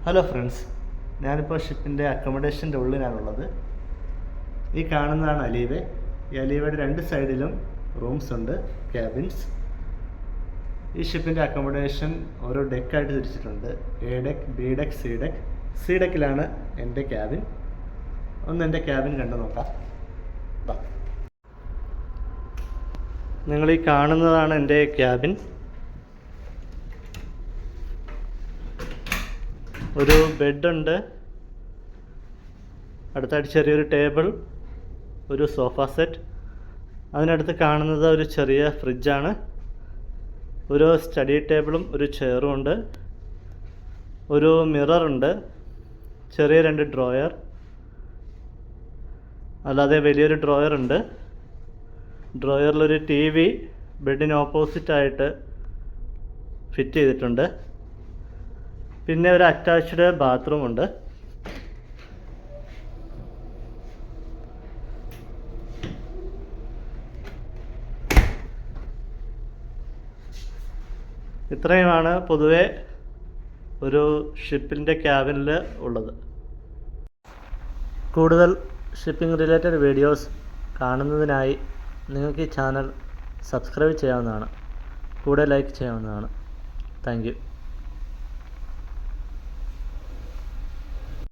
Hello friends, ഞാനിപ്പോൾ ഷിപ്പിൻ്റെ അക്കോമഡേഷൻ്റെ ഉള്ളിലാണുള്ളത്. ഈ കാണുന്നതാണ് അലീവേ. ഈ അലീവയുടെ രണ്ട് സൈഡിലും റൂംസ് ഉണ്ട്, ക്യാബിൻസ്. ഈ ഷിപ്പിൻ്റെ അക്കോമഡേഷൻ ഓരോ ഡെക്കായിട്ട് തിരിച്ചിട്ടുണ്ട്. A deck, B deck, C deck. C ഡെക്കിലാണ് എൻ്റെ ക്യാബിൻ. ഒന്ന് എൻ്റെ ക്യാബിൻ കണ്ടു നോക്കാം. നിങ്ങൾ ഈ കാണുന്നതാണ് എൻ്റെ ക്യാബിൻ. ഒരു ബെഡുണ്ട്, അടുത്തായിട്ട് ചെറിയൊരു ടേബിൾ, ഒരു സോഫ സെറ്റ്. അതിനടുത്ത് കാണുന്നത് ഒരു ചെറിയ ഫ്രിഡ്ജാണ്. ഒരു സ്റ്റഡി ടേബിളും ഒരു ചെയറും ഉണ്ട്. ഒരു മിററുണ്ട്, ചെറിയ രണ്ട് ഡ്രോയർ, അല്ലാതെ വലിയൊരു ഡ്രോയർ ഉണ്ട്. ഡ്രോയറിലൊരു ടി വി ബെഡിന് ഓപ്പോസിറ്റായിട്ട് ഫിറ്റ് ചെയ്തിട്ടുണ്ട്. പിന്നെ ഒരു അറ്റാച്ച്ഡ് ബാത്റൂം ഉണ്ട്. ഇത്രയുമാണ് പൊതുവെ ഒരു ഷിപ്പിൻ്റെ ക്യാബിനിൽ ഉള്ളത്. കൂടുതൽ ഷിപ്പിംഗ് റിലേറ്റഡ് വീഡിയോസ് കാണുന്നതിനായി നിങ്ങൾക്ക് ഈ ചാനൽ സബ്സ്ക്രൈബ് ചെയ്യാവുന്നതാണ്, കൂടെ ലൈക്ക് ചെയ്യാവുന്നതാണ്. Thank you.